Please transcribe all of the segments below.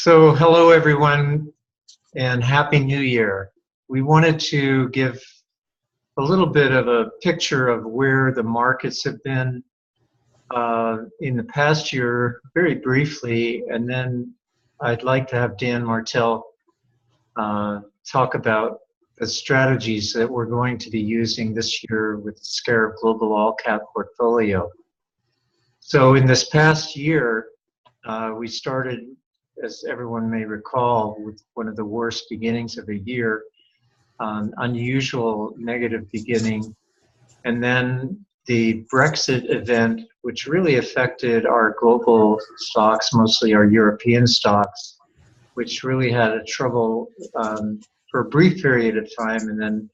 So hello everyone and Happy New Year. We wanted to give a little bit of a picture of where the markets have been in the past year, very briefly, and then I'd like to have Dan Martell talk about the strategies that we're going to be using this year with the Scarab Global All-Cap portfolio. So in this past year, we started, as everyone may recall, with one of the worst beginnings of the year, unusual negative beginning, and then the Brexit event, which really affected our global stocks, mostly our European stocks, which really had a trouble for a brief period of time and then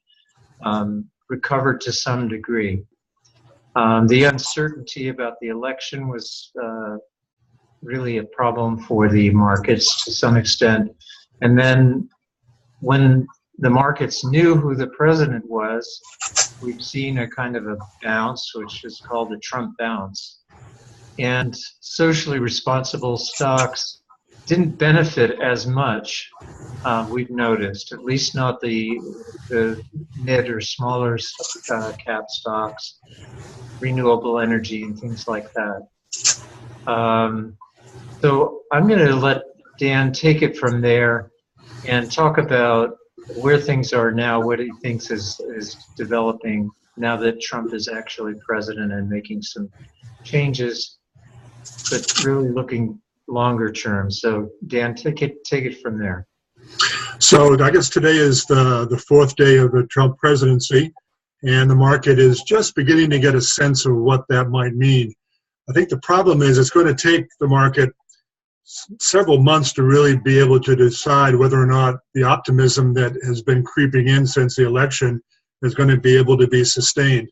recovered to some degree. The uncertainty about the election was really a problem for the markets to some extent. And then when the markets knew who the president was, we've seen a kind of a bounce, which is called the Trump bounce. And socially responsible stocks didn't benefit as much, we've noticed, at least not the mid or smaller cap stocks, renewable energy and things like that. So I'm going to let Dan take it from there and talk about where things are now, what he thinks is developing now that Trump is actually president and making some changes, but really looking longer term. So Dan, take it from there. So I guess today is the fourth day of the Trump presidency, and the market is just beginning to get a sense of what that might mean. I think the problem is it's going to take the market several months to really be able to decide whether or not the optimism that has been creeping in since the election is going to be able to be sustained.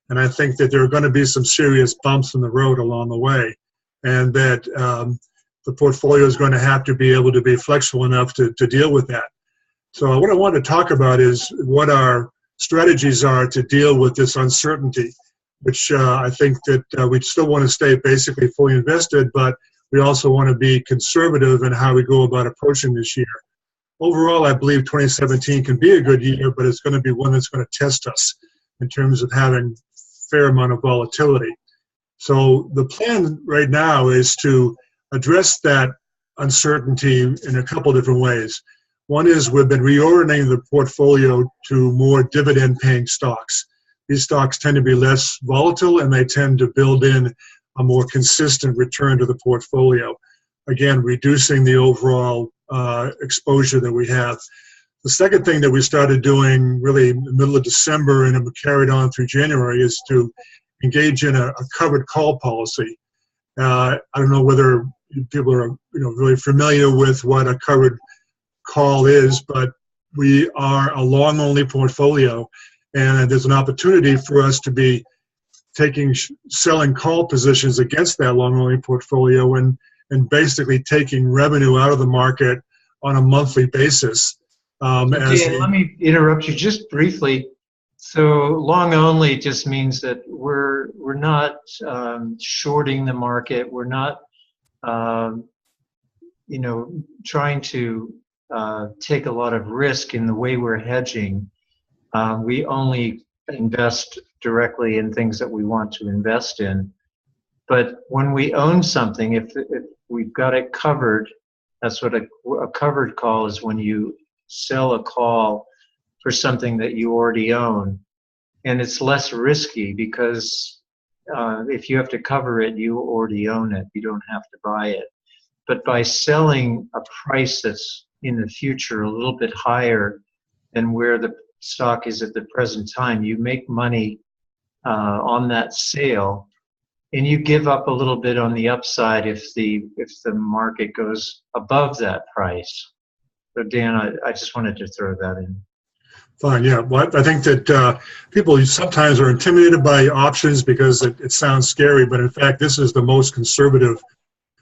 And I think that there are going to be some serious bumps in the road along the way, and that the portfolio is going to have to be able to be flexible enough to deal with that. So what I want to talk about is what our strategies are to deal with this uncertainty, which I think that we still want to stay basically fully invested, but we also want to be conservative in how we go about approaching this year. Overall, I believe 2017 can be a good year, but it's going to be one that's going to test us in terms of having a fair amount of volatility. So the plan right now is to address that uncertainty in a couple different ways. One is we've been reorienting the portfolio to more dividend-paying stocks. These stocks tend to be less volatile, and they tend to build in a more consistent return to the portfolio. Again, reducing the overall exposure that we have. The second thing that we started doing really in the middle of December and have carried on through January is to engage in a covered call policy. I don't know whether people are really familiar with what a covered call is, but we are a long-only portfolio, and there's an opportunity for us to be selling call positions against that long-only portfolio and basically taking revenue out of the market on a monthly basis. Dan, let me interrupt you just briefly. So long only just means that we're not shorting the market. We're not trying to take a lot of risk in the way we're hedging. We only invest directly in things that we want to invest in. But when we own something, if we've got it covered, that's what a covered call is, when you sell a call for something that you already own. And it's less risky because if you have to cover it, you already own it. You don't have to buy it. But by selling a price that's in the future a little bit higher than where the stock is at the present time, you make money on that sale, and you give up a little bit on the upside if the market goes above that price. So Dan, I just wanted to throw that in. Fine, yeah. Well, I think that people sometimes are intimidated by options because it sounds scary, but in fact, this is the most conservative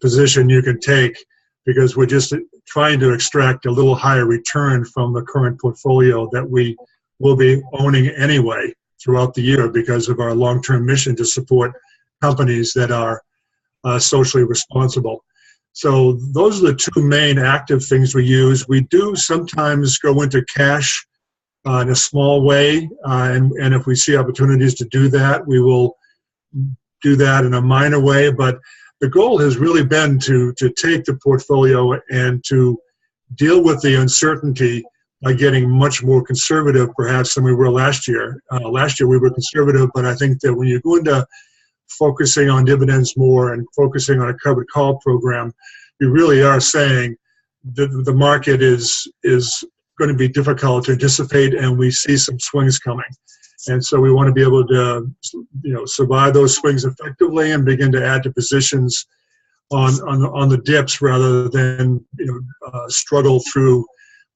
position you can take, because we're just trying to extract a little higher return from the current portfolio that we will be owning anyway throughout the year because of our long-term mission to support companies that are socially responsible. So those are the two main active things we use. We do sometimes go into cash in a small way, and if we see opportunities to do that, we will do that in a minor way. But the goal has really been to take the portfolio and to deal with the uncertainty by getting much more conservative, perhaps, than we were last year. Last year we were conservative, but I think that when you go into focusing on dividends more and focusing on a covered call program, you really are saying that the market is going to be difficult to anticipate, and we see some swings coming. And so we want to be able to, survive those swings effectively and begin to add to positions on the dips rather than struggle through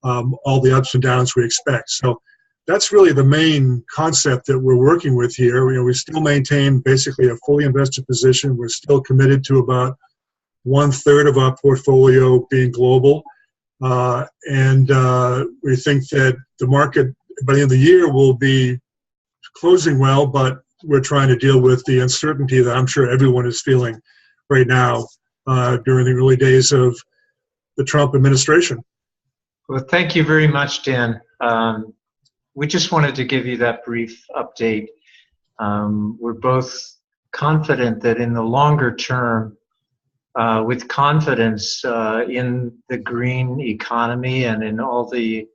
all the ups and downs we expect. So that's really the main concept that we're working with here. We still maintain basically a fully invested position. We're still committed to about 1/3 of our portfolio being global. And we think that the market by the end of the year will be closing well, but we're trying to deal with the uncertainty that I'm sure everyone is feeling right now during the early days of the Trump administration. Well, thank you very much, Dan. We just wanted to give you that brief update. We're both confident that in the longer term, with confidence in the green economy and in all the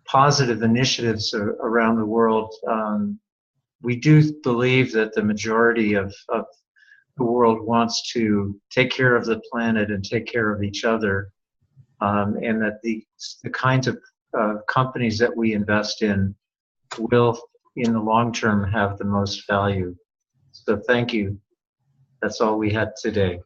positive initiatives around the world, we do believe that the majority of the world wants to take care of the planet and take care of each other, and that the kinds of companies that we invest in will, in the long term, have the most value. So thank you. That's all we had today.